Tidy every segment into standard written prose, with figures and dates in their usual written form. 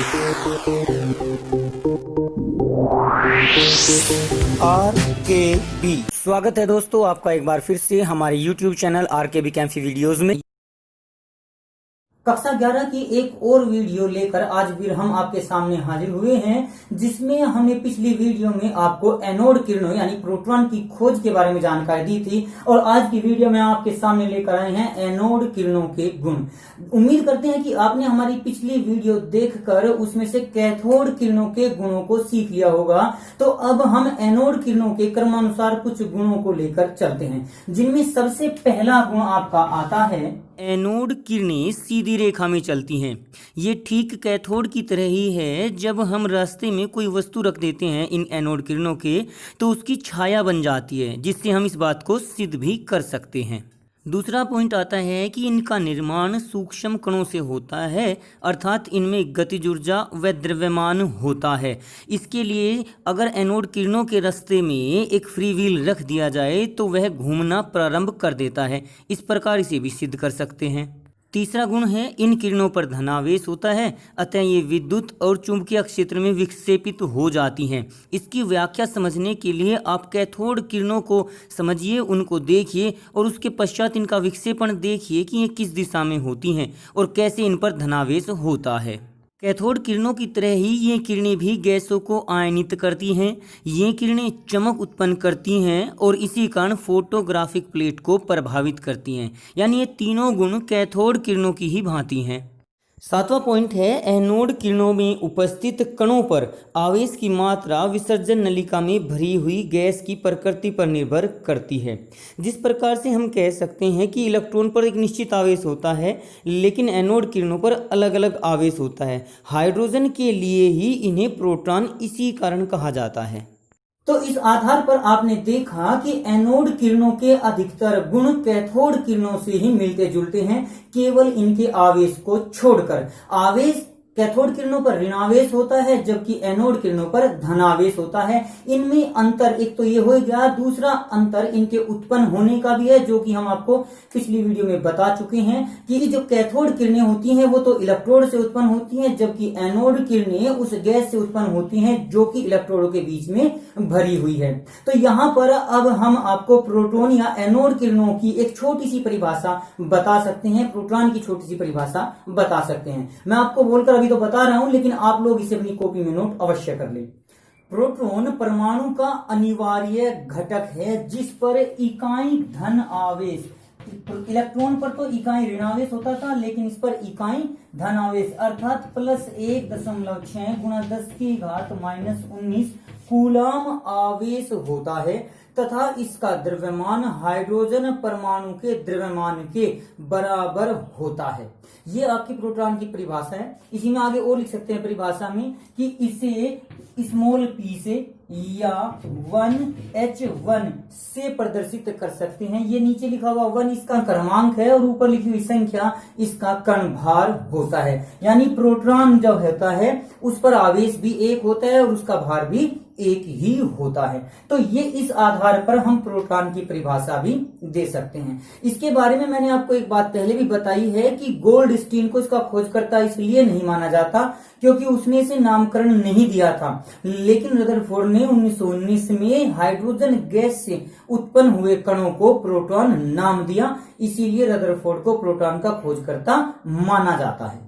RKB स्वागत है दोस्तों आपका एक बार फिर से हमारे YouTube चैनल RKB कैंफी वीडियोस में। कक्षा 11 की एक और वीडियो लेकर आज फिर हम आपके सामने हाजिर हुए हैं, जिसमें हमने पिछली वीडियो में आपको एनोड किरणों यानी प्रोटॉन की खोज के बारे में जानकारी दी थी और आज की वीडियो में आपके सामने लेकर आए हैं एनोड किरणों के गुण। उम्मीद करते हैं कि आपने हमारी पिछली वीडियो देखकर उसमें से कैथोड किरणों के गुणों को सीख लिया होगा। तो अब हम एनोड किरणों के क्रमानुसार कुछ गुणों को लेकर चलते हैं, जिनमें सबसे पहला गुण आपका आता है एनोड किरणें सीधी रेखा में चलती हैं। ये ठीक कैथोड की तरह ही है। जब हम रास्ते में कोई वस्तु रख देते हैं इन एनोड किरणों के तो उसकी छाया बन जाती है, जिससे हम इस बात को सिद्ध भी कर सकते हैं। दूसरा पॉइंट आता है कि इनका निर्माण सूक्ष्म कणों से होता है, अर्थात इनमें गतिज ऊर्जा व द्रव्यमान होता है। इसके लिए अगर एनोड किरणों के रास्ते में एक फ्री व्हील रख दिया जाए तो वह घूमना प्रारंभ कर देता है। इस प्रकार इसे भी सिद्ध कर सकते हैं। तीसरा गुण है इन किरणों पर धनावेश होता है, अतः ये विद्युत और चुंबकीय क्षेत्र में विक्षेपित हो जाती हैं। इसकी व्याख्या समझने के लिए आप कैथोड किरणों को समझिए, उनको देखिए और उसके पश्चात इनका विक्षेपण देखिए कि ये किस दिशा में होती हैं और कैसे इन पर धनावेश होता है। कैथोड किरणों की तरह ही ये किरणें भी गैसों को आयनित करती हैं। ये किरणें चमक उत्पन्न करती हैं और इसी कारण फोटोग्राफिक प्लेट को प्रभावित करती हैं। यानी ये तीनों गुण कैथोड किरणों की ही भांति हैं। सातवां पॉइंट है एनोड किरणों में उपस्थित कणों पर आवेश की मात्रा विसर्जन नलिका में भरी हुई गैस की प्रकृति पर निर्भर करती है। जिस प्रकार से हम कह सकते हैं कि इलेक्ट्रॉन पर एक निश्चित आवेश होता है, लेकिन एनोड किरणों पर अलग अलग आवेश होता है। हाइड्रोजन के लिए ही इन्हें प्रोटॉन इसी कारण कहा जाता है। तो इस आधार पर आपने देखा कि एनोड किरणों के अधिकतर गुण कैथोड किरणों से ही मिलते जुलते हैं, केवल इनके आवेश को छोड़कर। आवेश कैथोड किरणों पर ऋणावेश होता है, जबकि एनोड किरणों पर धनावेश होता है। इनमें अंतर एक तो ये हो गया, दूसरा अंतर इनके उत्पन्न होने का भी है, जो कि हम आपको पिछली वीडियो में बता चुके हैं कि जो कैथोड किरणें होती हैं वो तो इलेक्ट्रोड से उत्पन्न होती हैं, जबकि एनोड किरणें उस गैस से उत्पन्न होती हैं जो कि इलेक्ट्रोडों के बीच में भरी हुई है। तो यहाँ पर अब हम आपको प्रोटॉन या एनोड किरणों की एक छोटी सी परिभाषा बता सकते हैं, प्रोटॉन की छोटी सी परिभाषा बता सकते हैं। मैं आपको बोलकर अभी तो बता रहा हूं, लेकिन आप लोग इसे अपनी कॉपी में नोट अवश्य कर लें। प्रोटॉन परमाणु का अनिवार्य घटक है जिस पर इकाई धन आवेश, इलेक्ट्रॉन पर तो इकाई ऋणावेश होता था, लेकिन इस पर इकाई धनावेश अर्थात +1.6 गुणा 10⁻⁻19 कूलम आवेश होता है तथा इसका द्रव्यमान हाइड्रोजन परमाणु के द्रव्यमान के बराबर होता है। ये आपकी प्रोटॉन की परिभाषा है। इसी में आगे और लिख सकते हैं परिभाषा में कि इसे स्मॉल p से या 1h1 से प्रदर्शित कर सकते हैं। ये नीचे लिखा हुआ 1 इसका क्रमांक है और ऊपर लिखी हुई संख्या इसका कण भार होता है। यानी प्रोटॉन जो होता है उस पर आवेश भी एक होता है और उसका भार भी एक ही होता है। तो ये इस आधार पर हम प्रोटॉन की परिभाषा भी दे सकते हैं। इसके बारे में मैंने आपको एक बात पहले भी बताई है कि गोल्डस्टीन को इसका खोजकर्ता इसलिए नहीं माना जाता क्योंकि उसने इसे नामकरण नहीं दिया था, लेकिन रदरफोर्ड ने 1919 में हाइड्रोजन गैस से उत्पन्न हुए कणों को प्रोटॉन नाम दिया। इसीलिए रदरफोर्ड को प्रोटॉन का खोजकर्ता माना जाता है।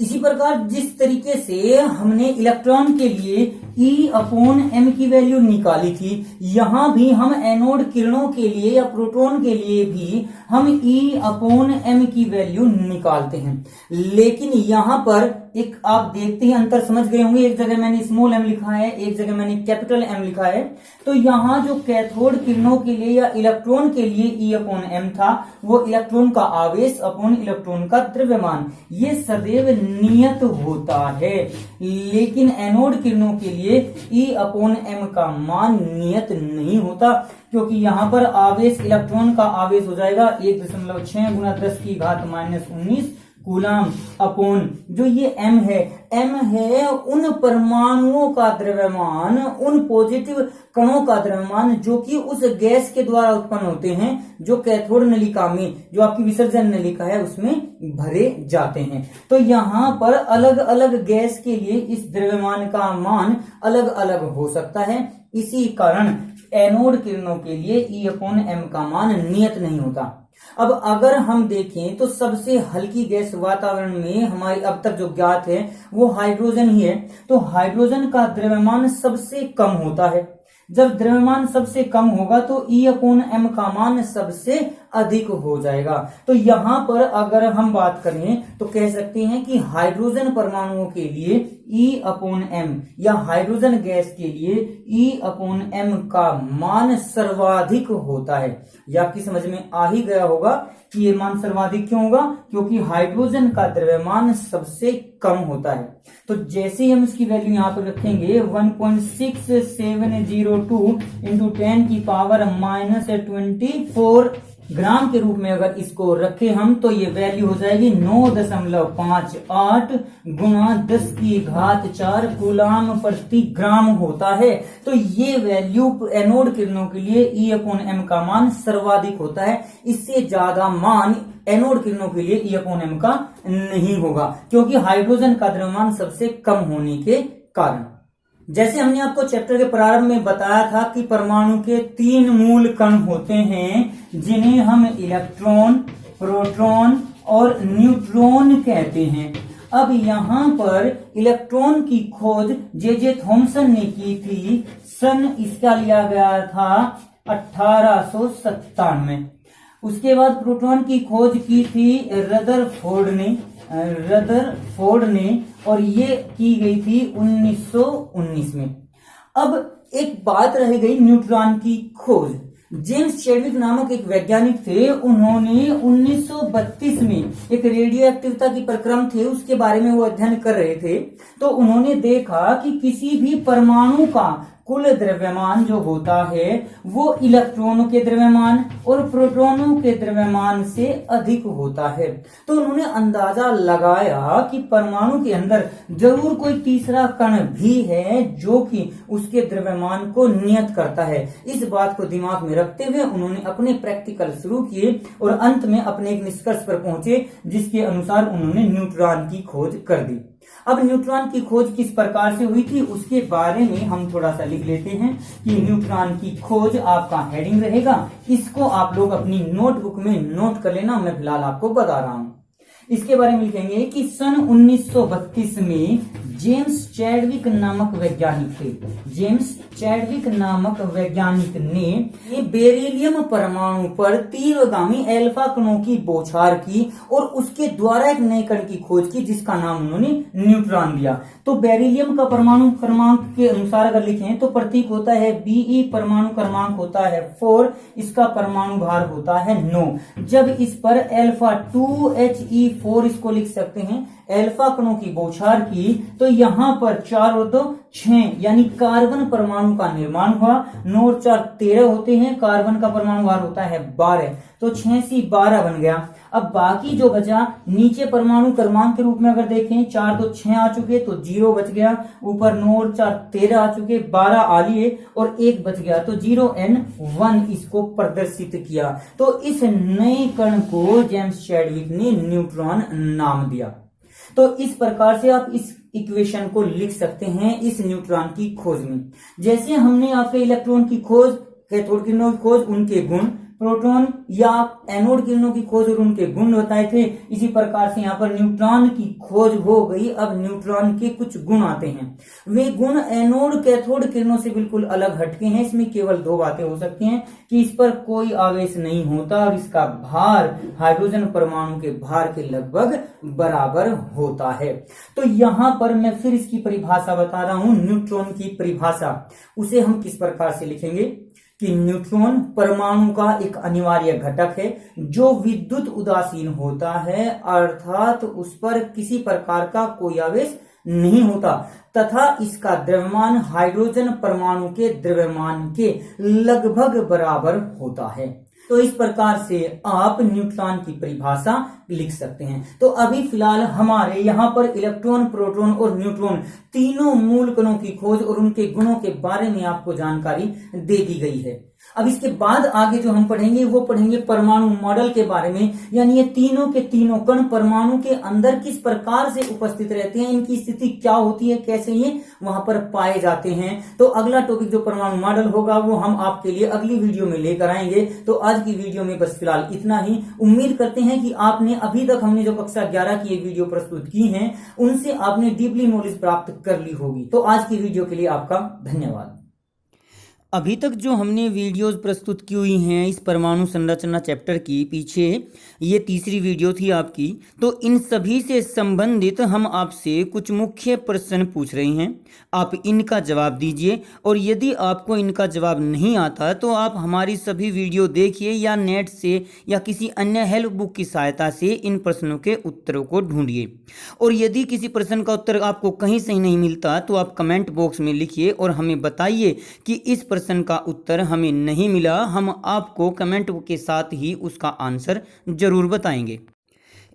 इसी प्रकार जिस तरीके से हमने इलेक्ट्रॉन के लिए E/m की वैल्यू निकाली थी, यहां भी हम एनोड किरणों के लिए या प्रोटॉन के लिए भी हम E/m की वैल्यू निकालते हैं। लेकिन यहां पर एक आप देखते हैं अंतर समझ गए होंगे, एक जगह मैंने स्मॉल m लिखा है, एक जगह मैंने कैपिटल M लिखा है। तो यहाँ जो कैथोड किरणों के लिए या इलेक्ट्रॉन के लिए E/m था वो इलेक्ट्रॉन का आवेश अपॉन इलेक्ट्रॉन का द्रव्यमान, ये सदैव नियत होता है। लेकिन एनोड किरणों के लिए E/m का मान नियत नहीं होता, क्योंकि यहाँ पर आवेश इलेक्ट्रॉन का आवेश हो जाएगा 1.6 गुणा 10⁻⁻19 कूलाम अपॉन जो ये m है उन परमाणुओं का द्रव्यमान, उन पॉजिटिव कणों का द्रव्यमान जो कि उस गैस के द्वारा उत्पन्न होते हैं जो कैथोड नलिका में, जो आपकी विसर्जन नलिका है उसमें भरे जाते हैं। तो यहाँ पर अलग अलग गैस के लिए इस द्रव्यमान का मान अलग अलग हो सकता है। इसी कारण एनोड किरणों के लिए E/m का मान नियत नहीं होता। अब अगर हम देखें तो सबसे हल्की गैस वातावरण में हमारी अब तक जो ज्ञात है वो हाइड्रोजन ही है। तो हाइड्रोजन का द्रव्यमान सबसे कम होता है। जब द्रव्यमान सबसे कम होगा तो E/m का मान सबसे अधिक हो जाएगा। तो यहाँ पर अगर हम बात करें तो कह सकते हैं कि हाइड्रोजन परमाणुओं के लिए E/m या हाइड्रोजन गैस के लिए E/m का मान सर्वाधिक होता है। ये आपकी समझ में आ ही गया होगा कि ये मान सर्वाधिक क्यों होगा, क्योंकि हाइड्रोजन का द्रव्यमान सबसे कम होता है। तो जैसे ही हम इसकी वैल्यू यहाँ पर रखेंगे 1.6702 इंटू 10 की पावर -24 ग्राम के रूप में अगर इसको रखें हम तो ये वैल्यू हो जाएगी 9.58 गुना 10 की घात 4 कूलाम प्रति ग्राम होता है। तो ये वैल्यू एनोड किरणों के लिए E/m का मान सर्वाधिक होता है। इससे ज्यादा मान एनोड किरणों के लिए E/m का नहीं होगा, क्योंकि हाइड्रोजन का द्रव्यमान सबसे कम होने के कारण। जैसे हमने आपको चैप्टर के प्रारंभ में बताया था कि परमाणु के 3 मूल कण होते हैं जिन्हें हम इलेक्ट्रॉन, प्रोटॉन और न्यूट्रॉन कहते हैं। अब यहाँ पर इलेक्ट्रॉन की खोज जे थॉमसन ने की थी। सन इसका लिया गया था 1897। उसके बाद प्रोटॉन की खोज की थी रदरफोर्ड ने और ये की गई थी 1919 में। अब एक बात रह गई न्यूट्रॉन की खोज। जेम्स चैडविक नामक एक वैज्ञानिक थे, उन्होंने 1932 में एक रेडियो एक्टिविटी की प्रक्रम थे उसके बारे में वो अध्ययन कर रहे थे। तो उन्होंने देखा कि किसी भी परमाणु का कुल द्रव्यमान जो होता है वो इलेक्ट्रॉनों के द्रव्यमान और प्रोटॉनों के द्रव्यमान से अधिक होता है। तो उन्होंने अंदाजा लगाया कि परमाणु के अंदर जरूर कोई तीसरा कण भी है जो कि उसके द्रव्यमान को नियत करता है। इस बात को दिमाग में रखते हुए उन्होंने अपने प्रैक्टिकल शुरू किए और अंत में अपने एक निष्कर्ष पर पहुंचे जिसके अनुसार उन्होंने न्यूट्रॉन की खोज कर दी। अब न्यूट्रॉन की खोज किस प्रकार से हुई थी उसके बारे में हम थोड़ा सा लिख लेते हैं कि न्यूट्रॉन की खोज आपका हेडिंग रहेगा। इसको आप लोग अपनी नोटबुक में नोट कर लेना, मैं फिलहाल आपको बता रहा हूं। इसके बारे में लिखेंगे कि सन 1932 में जेम्स चैडविक नामक वैज्ञानिक थे। जेम्स चैडविक नामक वैज्ञानिक ने बेरिलियम परमाणु पर तीव्रगामी अल्फा कणों की बौछार की और उसके द्वारा एक नए कण की खोज की जिसका नाम उन्होंने न्यूट्रॉन दिया। तो बेरिलियम का परमाणु क्रमांक के अनुसार अगर लिखें तो प्रतीक होता है Be, परमाणु क्रमांक होता है 4, इसका परमाणु भार होता है 9। जब इस पर अल्फा 2He4 इसको लिख सकते हैं, अल्फा कणों की बौछार की, तो यहाँ पर 4 और 2 6 यानी कार्बन परमाणु का निर्माण हुआ। 9 और 4 13 होते हैं, कार्बन का परमाणु भार होता है 12, तो 6 से 12 बन गया। अब बाकी जो बचा नीचे परमाणु क्रमांक के रूप में अगर देखें 4 तो 6 आ चुके तो 0 बच गया, ऊपर 9 और 4 13 आ चुके, 12 आ लिए और 1 बच गया, तो 0N1 इसको प्रदर्शित किया। तो इस नए कण को जेम्स चैडविक ने न्यूट्रॉन नाम दिया। तो इस प्रकार से आप इस इक्वेशन को लिख सकते हैं इस न्यूट्रॉन की खोज में। जैसे हमने आपके इलेक्ट्रॉन की खोज, कैथोड किरणों की खोज, उनके गुण, प्रोटॉन या एनोड किरणों की खोज और उनके गुण बताए थे, इसी प्रकार से यहाँ पर न्यूट्रॉन की खोज हो गई। अब न्यूट्रॉन के कुछ गुण आते हैं। वे गुण एनोड कैथोड किरणों से बिल्कुल अलग हटके हैं। इसमें केवल 2 बातें हो सकती हैं कि इस पर कोई आवेश नहीं होता और इसका भार हाइड्रोजन परमाणु के भार के लगभग बराबर होता है। तो यहाँ पर मैं फिर इसकी परिभाषा बता रहा हूं। न्यूट्रॉन की परिभाषा उसे हम किस प्रकार से लिखेंगे कि न्यूट्रॉन परमाणु का एक अनिवार्य घटक है जो विद्युत उदासीन होता है, अर्थात उस पर किसी प्रकार का कोई आवेश नहीं होता तथा इसका द्रव्यमान हाइड्रोजन परमाणु के द्रव्यमान के लगभग बराबर होता है। तो इस प्रकार से आप न्यूट्रॉन की परिभाषा लिख सकते हैं। तो अभी फिलहाल हमारे यहाँ पर इलेक्ट्रॉन, प्रोटॉन और न्यूट्रॉन तीनों मूल कणों की खोज और उनके गुणों के बारे में आपको जानकारी दे दी गई है। अब इसके बाद आगे जो हम पढ़ेंगे वो पढ़ेंगे परमाणु मॉडल के बारे में, यानी ये तीनों के तीनों कण परमाणु के अंदर किस प्रकार से उपस्थित रहते हैं, इनकी स्थिति क्या होती है, कैसे ये वहां पर पाए जाते हैं। तो अगला टॉपिक जो परमाणु मॉडल होगा वो हम आपके लिए अगली वीडियो में लेकर आएंगे। तो आज की वीडियो में बस फिलहाल इतना ही। उम्मीद करते हैं कि आपने अभी तक हमने जो कक्षा 11 की एक वीडियो प्रस्तुत की है उनसे आपने डीपली नॉलेज प्राप्त कर ली होगी। तो आज की वीडियो के लिए आपका धन्यवाद। अभी तक जो हमने वीडियोस प्रस्तुत की हुई हैं इस परमाणु संरचना चैप्टर की, पीछे ये तीसरी वीडियो थी आपकी, तो इन सभी से संबंधित हम आपसे कुछ मुख्य प्रश्न पूछ रहे हैं। आप इनका जवाब दीजिए और यदि आपको इनका जवाब नहीं आता तो आप हमारी सभी वीडियो देखिए या नेट से या किसी अन्य हेल्प बुक की सहायता से इन प्रश्नों के उत्तरों को ढूंढिए। और यदि किसी प्रश्न का उत्तर आपको कहीं सही नहीं मिलता तो आप कमेंट बॉक्स में लिखिए और हमें बताइए कि इस प्रश्न का उत्तर हमें नहीं मिला। हम आपको कमेंट के साथ ही उसका आंसर जरूर बताएंगे।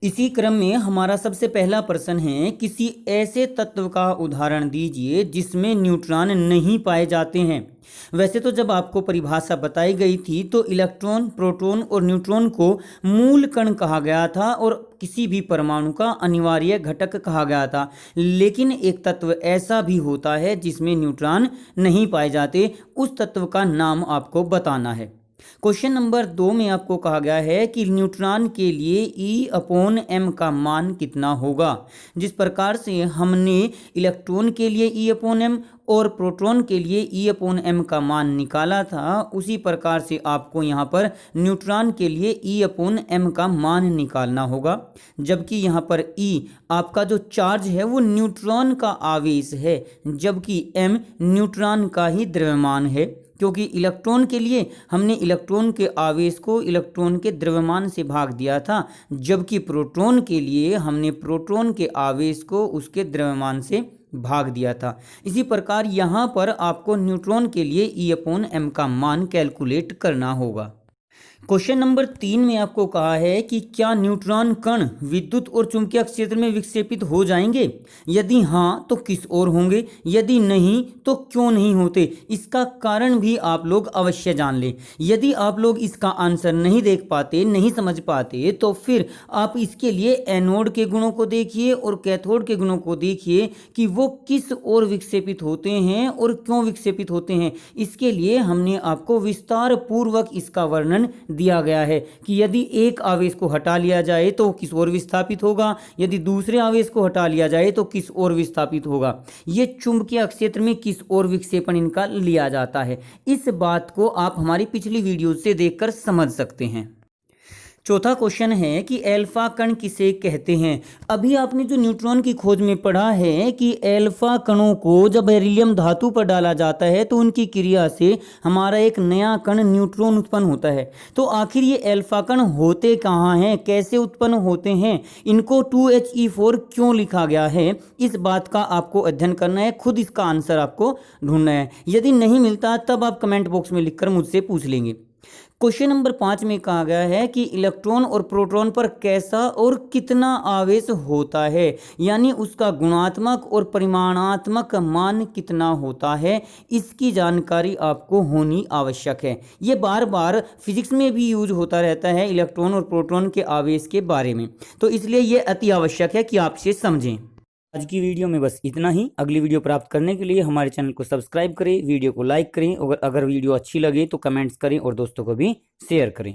इसी क्रम में हमारा सबसे पहला प्रश्न है, किसी ऐसे तत्व का उदाहरण दीजिए जिसमें न्यूट्रॉन नहीं पाए जाते हैं। वैसे तो जब आपको परिभाषा बताई गई थी तो इलेक्ट्रॉन, प्रोटॉन और न्यूट्रॉन को मूल कण कहा गया था और किसी भी परमाणु का अनिवार्य घटक कहा गया था। लेकिन एक तत्व ऐसा भी होता है जिसमें न्यूट्रॉन नहीं पाए जाते, उस तत्व का नाम आपको बताना है। क्वेश्चन नंबर 2 में आपको कहा गया है कि न्यूट्रॉन के लिए E/m का मान कितना होगा। जिस प्रकार से हमने इलेक्ट्रॉन के लिए E/m और प्रोटॉन के लिए E/m का मान निकाला था, उसी प्रकार से आपको यहाँ पर न्यूट्रॉन के लिए E/m का मान निकालना होगा। जबकि यहाँ पर E आपका जो चार्ज है वो न्यूट्रॉन का आवेश है, जबकि m न्यूट्रॉन का ही द्रव्यमान है। क्योंकि इलेक्ट्रॉन के लिए हमने इलेक्ट्रॉन के आवेश को इलेक्ट्रॉन के द्रव्यमान से भाग दिया था, जबकि प्रोटॉन के लिए हमने प्रोटॉन के आवेश को उसके द्रव्यमान से भाग दिया था। इसी प्रकार यहाँ पर आपको न्यूट्रॉन के लिए E/m का मान कैलकुलेट करना होगा। क्वेश्चन नंबर 3 में आपको कहा है कि क्या न्यूट्रॉन कण विद्युत और चुंबकीय क्षेत्र में विक्षेपित हो जाएंगे? यदि हाँ तो किस ओर होंगे, यदि नहीं तो क्यों नहीं होते? इसका कारण भी आप लोग अवश्य जान लें। यदि आप लोग इसका आंसर नहीं देख पाते, नहीं समझ पाते, तो फिर आप इसके लिए एनोड के गुणों को देखिए और कैथोड के गुणों को देखिए कि वो किस ओर विक्षेपित होते हैं और क्यों विक्षेपित होते हैं। इसके लिए हमने आपको विस्तार पूर्वक इसका वर्णन दिया गया है कि यदि एक आवेश को हटा लिया जाए तो किस ओर विस्थापित होगा, यदि दूसरे आवेश को हटा लिया जाए तो किस ओर विस्थापित होगा, ये चुंबकीय क्षेत्र में किस ओर विक्षेपण इनका लिया जाता है। इस बात को आप हमारी पिछली वीडियो से देखकर समझ सकते हैं। चौथा क्वेश्चन है कि एल्फा कण किसे कहते हैं। अभी आपने जो न्यूट्रॉन की खोज में पढ़ा है कि एल्फा कणों को जब बेरिलियम धातु पर डाला जाता है तो उनकी क्रिया से हमारा एक नया कण न्यूट्रॉन उत्पन्न होता है। तो आखिर ये एल्फा कण होते कहाँ हैं, कैसे उत्पन्न होते हैं, इनको 2He4 क्यों लिखा गया है, इस बात का आपको अध्ययन करना है। खुद इसका आंसर आपको ढूंढना है। यदि नहीं मिलता तब आप कमेंट बॉक्स में लिखकर मुझसे पूछ लेंगे। क्वेश्चन नंबर 5 में कहा गया है कि इलेक्ट्रॉन और प्रोटॉन पर कैसा और कितना आवेश होता है, यानी उसका गुणात्मक और परिमाणात्मक मान कितना होता है, इसकी जानकारी आपको होनी आवश्यक है। ये बार बार फिजिक्स में भी यूज होता रहता है इलेक्ट्रॉन और प्रोटॉन के आवेश के बारे में, तो इसलिए ये अति आवश्यक है कि आप इसे समझें। आज की वीडियो में बस इतना ही। अगली वीडियो प्राप्त करने के लिए हमारे चैनल को सब्सक्राइब करें, वीडियो को लाइक करें और अगर वीडियो अच्छी लगे तो कमेंट्स करें और दोस्तों को भी शेयर करें।